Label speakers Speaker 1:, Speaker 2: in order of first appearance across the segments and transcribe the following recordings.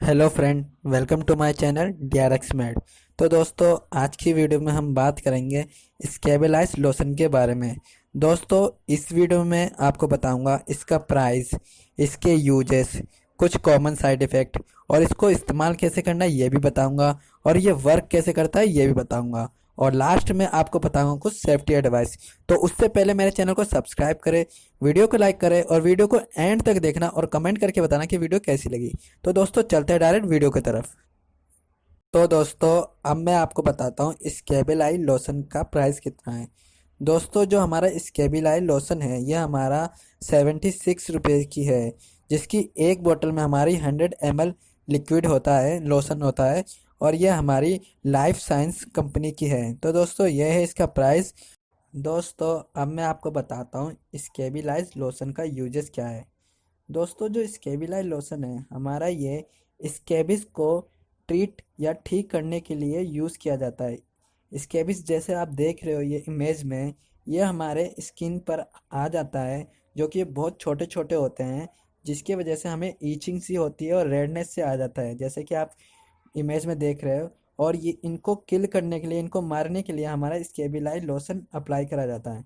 Speaker 1: Hello friend, welcome to my channel Drx Med। तो दोस्तों, आज की वीडियो में हम बात करेंगे स्केबिलाइज लोशन के बारे में। दोस्तों, इस वीडियो में आपको बताऊंगा इसका प्राइस, इसके यूजेस, कुछ कॉमन साइड इफ़ेक्ट और इसको इस्तेमाल कैसे करना है ये भी बताऊंगा, और ये वर्क कैसे करता है ये भी बताऊंगा, और लास्ट में आपको बताऊंगा कुछ सेफ्टी एडवाइस। तो उससे पहले मेरे चैनल को सब्सक्राइब करें, वीडियो को लाइक करें और वीडियो को एंड तक देखना और कमेंट करके बताना कि वीडियो कैसी लगी। तो दोस्तों, चलते हैं डायरेक्ट वीडियो की तरफ। तो दोस्तों, अब मैं आपको बताता हूँ स्केबिलाई लोशन का प्राइस कितना है। दोस्तों, जो हमारा स्केबिलाई लोशन है ये हमारा 76 रुपये की है, जिसकी एक बोतल में हमारी 100 ml लिक्विड होता है, लोशन होता है, और ये हमारी लाइफ साइंस कंपनी की है। तो दोस्तों, यह है इसका प्राइस। दोस्तों, अब मैं आपको बताता हूँ स्केबिलाइज लोशन का यूजेस क्या है। दोस्तों, जो स्केबिलाइज लोशन है हमारा, ये स्केबिस को ट्रीट या ठीक करने के लिए यूज़ किया जाता है। स्केबिस जैसे आप देख रहे हो ये इमेज में, ये हमारे स्किन पर आ जाता है, जो कि बहुत छोटे छोटे होते हैं, जिसकी वजह से हमें ईचिंग सी होती है और रेडनेस से आ जाता है, जैसे कि आप इमेज में देख रहे हो। और ये इनको किल करने के लिए, इनको मारने के लिए हमारा स्केबिलाइज लोशन अप्लाई करा जाता है।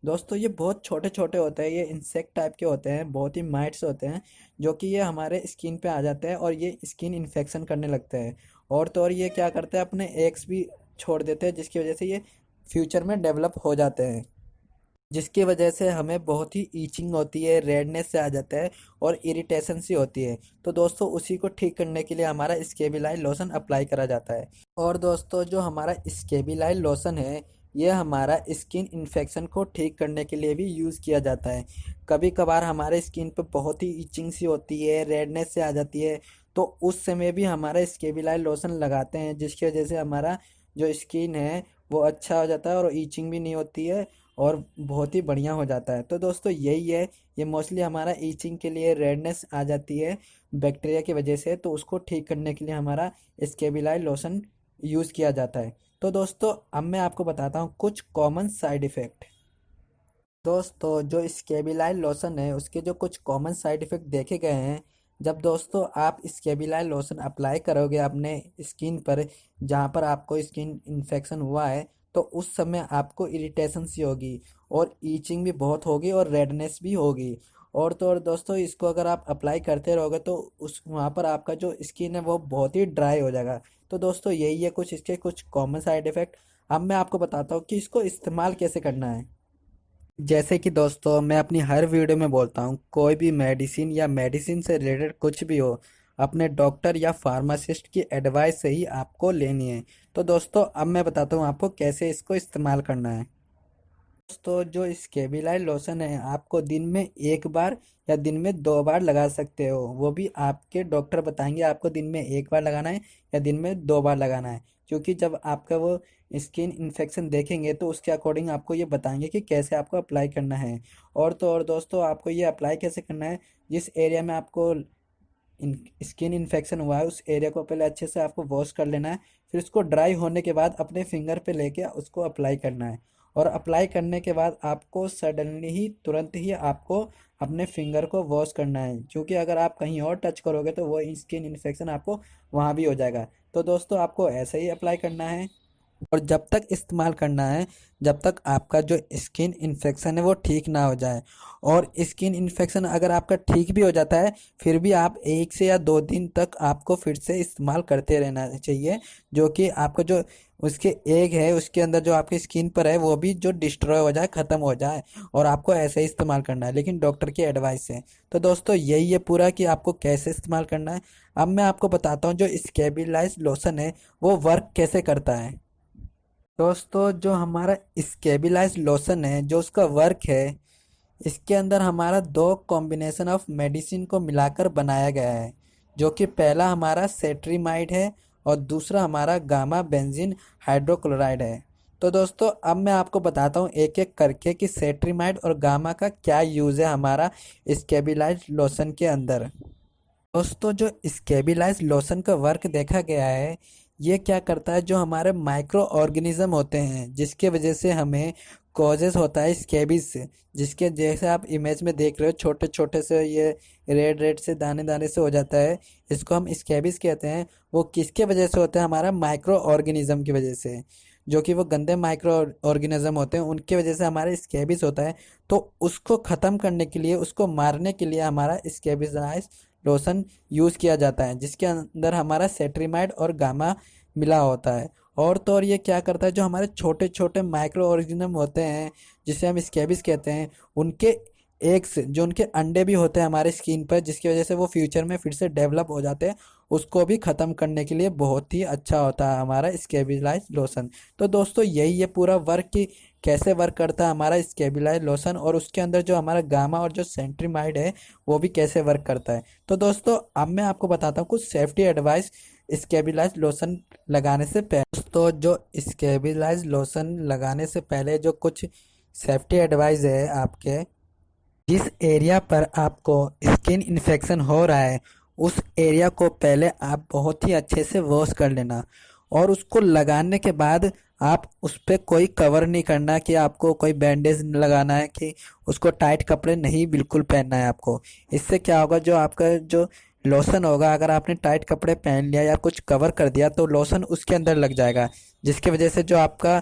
Speaker 1: दोस्तों, ये बहुत छोटे छोटे होते हैं, ये इंसेक्ट टाइप के होते हैं, बहुत ही माइट्स होते हैं, जो कि ये हमारे स्किन पे आ जाते हैं और ये स्किन इन्फेक्शन करने लगते हैं। और तो और ये क्या करते हैं, अपने एग्स भी छोड़ देते हैं, जिसकी वजह से ये फ्यूचर में डेवलप हो जाते हैं, जिसकी वजह से हमें बहुत ही ईचिंग होती है, रेडनेस से आ जाता है और इरिटेशन सी होती है। तो दोस्तों, उसी को ठीक करने के लिए हमारा स्केबिलाइज लोशन अप्लाई करा जाता है। और दोस्तों, जो हमारा स्केबिलाइज लोशन है ये हमारा स्किन इन्फेक्शन को ठीक करने के लिए भी यूज़ किया जाता है। कभी कभार हमारे स्किन पे बहुत ही इचिंग सी होती है, रेडनेस से आ जाती है, तो उस समय भी हमारा स्केबिलाइज लोशन लगाते हैं, जिसकी वजह से हमारा जो स्किन है वो अच्छा हो जाता है और ईचिंग भी नहीं होती है और बहुत ही बढ़िया हो जाता है। तो दोस्तों, यही है, ये मोस्टली हमारा ईचिंग के लिए, रेडनेस आ जाती है बैक्टीरिया की वजह से, तो उसको ठीक करने के लिए हमारा स्केबिलाइज लोशन यूज़ किया जाता है। तो दोस्तों, अब मैं आपको बताता हूँ कुछ कॉमन साइड इफ़ेक्ट। दोस्तों, जो स्केबिलाइज लोशन है उसके जो कुछ कॉमन साइड इफ़ेक्ट देखे गए हैं, जब दोस्तों आप स्केबिलाइज लोशन अप्लाई करोगे अपने स्किन पर, जहाँ पर आपको स्किन इन्फेक्शन हुआ है, तो उस समय आपको इरिटेशन सी होगी और ईचिंग भी बहुत होगी और रेडनेस भी होगी। और तो और दोस्तों, इसको अगर आप अप्लाई करते रहोगे तो उस वहाँ पर आपका जो स्किन है वो बहुत ही ड्राई हो जाएगा। तो दोस्तों, यही है कुछ इसके कुछ कॉमन साइड इफ़ेक्ट। अब मैं आपको बताता हूँ कि इसको इस्तेमाल कैसे करना है। जैसे कि दोस्तों, मैं अपनी हर वीडियो में बोलता हूँ, कोई भी मेडिसिन या मेडिसिन से रिलेटेड कुछ भी हो, अपने डॉक्टर या फार्मासिस्ट की एडवाइस से ही आपको लेनी है। तो दोस्तों, अब मैं बताता हूँ आपको कैसे इसको इस्तेमाल करना है। दोस्तों, जो स्केबिलाइज लोशन है आपको दिन में एक बार या दिन में 2 बार लगा सकते हो, वो भी आपके डॉक्टर बताएंगे आपको दिन में एक बार लगाना है या दिन में 2 बार लगाना है, क्योंकि जब आपका वो स्किन इन्फेक्शन देखेंगे तो उसके अकॉर्डिंग आपको ये बताएंगे कि कैसे आपको अप्लाई करना है। और तो और दोस्तों, आपको ये अप्लाई कैसे करना है, जिस एरिया में आपको स्किन इन्फेक्शन हुआ है उस एरिया को पहले अच्छे से आपको वॉश कर लेना है, फिर उसको ड्राई होने के बाद अपने फिंगर पे लेके उसको अप्लाई करना है। और अप्लाई करने के बाद आपको सडनली ही, तुरंत ही आपको अपने फिंगर को वॉश करना है, क्योंकि अगर आप कहीं और टच करोगे तो वो स्किन इन्फेक्शन आपको वहाँ भी हो जाएगा। तो दोस्तों, आपको ऐसे ही अप्लाई करना है और जब तक इस्तेमाल करना है जब तक आपका जो स्किन इन्फेक्शन है वो ठीक ना हो जाए। और स्किन इन्फेक्शन अगर आपका ठीक भी हो जाता है, फिर भी आप 1 से या 2 दिन तक आपको फिर से इस्तेमाल करते रहना चाहिए, जो कि आपका जो उसके एग है उसके अंदर जो आपकी स्किन पर है वो भी जो डिस्ट्रॉय हो जाए, ख़त्म हो जाए। और आपको ऐसे ही इस्तेमाल करना है, लेकिन डॉक्टर की एडवाइस से। तो दोस्तों, यही है पूरा कि आपको कैसे इस्तेमाल करना है। अब मैं आपको बताता हूँ जो स्केबिलाइज लोशन है वो वर्क कैसे करता है। दोस्तों, जो हमारा स्केबिलाइज लोशन है, जो उसका वर्क है, इसके अंदर हमारा 2 कॉम्बिनेशन ऑफ मेडिसिन को मिलाकर बनाया गया है, जो कि पहला हमारा सेट्रीमाइड है और दूसरा हमारा गामा बेंजीन हाइड्रोक्लोराइड है। तो दोस्तों, अब मैं आपको बताता हूँ एक एक करके कि सेट्रीमाइड और गामा का क्या यूज़ है हमारा स्केबिलाइज लोशन के अंदर। दोस्तों, जो स्केबिलाइज लोशन का वर्क देखा गया है, ये क्या करता है, जो हमारे माइक्रो ऑर्गेनिज्म होते हैं जिसके वजह से हमें कॉजेज होता है स्कैबीज से, जिसके जैसे आप इमेज में देख रहे हो छोटे छोटे से ये रेड रेड से दाने दाने से हो जाता है, इसको हम स्कैबीज कहते हैं। वो किसके वजह से होता है? हमारा माइक्रो ऑर्गेनिज्म की वजह से, जो कि वो गंदे माइक्रो ऑर्गेनिज्म होते हैं, उनकी वजह से हमारे स्कैबीज होता है। तो उसको ख़त्म करने के लिए, उसको मारने के लिए हमारा स्कैबिलाइज लोशन यूज़ किया जाता है, जिसके अंदर हमारा सेट्रीमाइड और गामा मिला होता है। और तो और ये क्या करता है, जो हमारे छोटे छोटे माइक्रो ऑर्गेनिज्म होते हैं जिसे हम स्कैबिस कहते हैं, उनके एग्स, जो उनके अंडे भी होते हैं हमारे स्किन पर, जिसकी वजह से वो फ्यूचर में फिर से डेवलप हो जाते हैं, उसको भी ख़त्म करने के लिए बहुत ही अच्छा होता है हमारा स्केबिलाइज लोशन। तो दोस्तों यही है पूरा वर्क कि कैसे वर्क करता है हमारा स्केबिलाइज लोशन, और उसके अंदर जो हमारा गामा और जो सेंट्रीमाइड है वो भी कैसे वर्क करता है। तो दोस्तों अब मैं आपको बताता हूँ कुछ सेफ्टी एडवाइस स्केबिलाइज लोशन लगाने से पहले। तो जो स्केबिलाइज लोशन लगाने से पहले जो कुछ सेफ्टी एडवाइस है आपके, जिस एरिया पर आपको स्किन इन्फेक्शन हो रहा है उस एरिया को पहले आप बहुत ही अच्छे से वॉश कर लेना, और उसको लगाने के बाद आप उस पर कोई कवर नहीं करना कि आपको कोई बैंडेज लगाना है, कि उसको टाइट कपड़े नहीं बिल्कुल पहनना है आपको। इससे क्या होगा, जो आपका जो लोशन होगा, अगर आपने टाइट कपड़े पहन लिया या कुछ कवर कर दिया तो लोशन उसके अंदर लग जाएगा, जिसकी वजह से जो आपका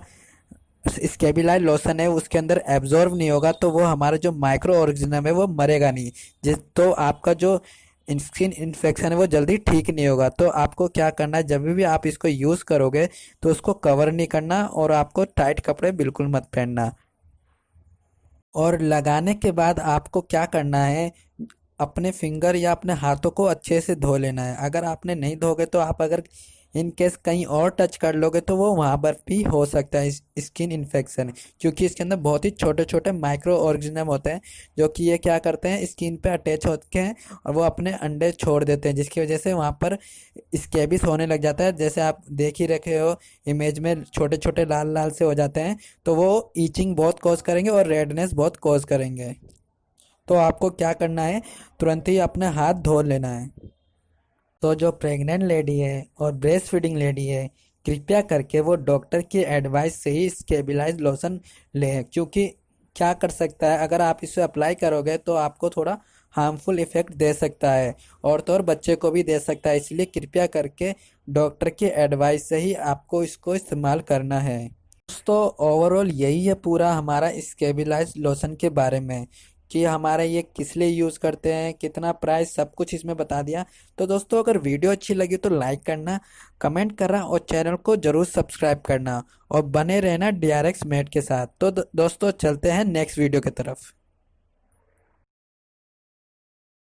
Speaker 1: स्केबिलाइज लोशन है उसके अंदर एब्जॉर्ब नहीं होगा, तो वो हमारा जो माइक्रो ऑर्गेनिज्म है वो मरेगा नहीं, जिस तो आपका जो स्किन इन्फेक्शन है वो जल्दी ठीक नहीं होगा। तो आपको क्या करना है, जब भी आप इसको यूज़ करोगे तो उसको कवर नहीं करना, और आपको टाइट कपड़े बिल्कुल मत पहनना। और लगाने के बाद आपको क्या करना है, अपने फिंगर या अपने हाथों को अच्छे से धो लेना है। अगर आपने नहीं धोगे तो आप अगर इन केस कहीं और टच कर लोगे तो वो वहाँ पर भी हो सकता है स्किन इन्फेक्शन, क्योंकि इसके अंदर बहुत ही छोटे छोटे माइक्रो ऑर्गेनिज्म होते हैं, जो कि ये क्या करते हैं, स्किन पे अटैच होते हैं और वो अपने अंडे छोड़ देते हैं, जिसकी वजह से वहाँ पर स्कैबिस होने लग जाता है। जैसे आप देख ही रखे हो इमेज में, छोटे छोटे लाल लाल से हो जाते हैं, तो वो ईचिंग बहुत कॉज करेंगे और रेडनेस बहुत कॉज करेंगे। तो आपको क्या करना है, तुरंत ही अपने हाथ धो लेना है। तो जो प्रेग्नेंट लेडी है और ब्रेस्ट फीडिंग लेडी है, कृपया करके वो डॉक्टर की एडवाइस से ही स्केबिलाइज लोशन लें, क्योंकि क्या कर सकता है, अगर आप इसे अप्लाई करोगे तो आपको थोड़ा हार्मफुल इफेक्ट दे सकता है, और तो और बच्चे को भी दे सकता है। इसलिए कृपया करके डॉक्टर की एडवाइस से ही आपको इसको इस्तेमाल करना है। दोस्तों ओवरऑल यही है पूरा हमारा स्केबिलाइज लोशन के बारे में, कि हमारा ये किस लिए यूज़ करते हैं, कितना प्राइस, सब कुछ इसमें बता दिया। तो दोस्तों अगर वीडियो अच्छी लगी तो लाइक करना, कमेंट करना और चैनल को ज़रूर सब्सक्राइब करना, और बने रहना DRX मेड के साथ। तो दोस्तों चलते हैं नेक्स्ट वीडियो की तरफ।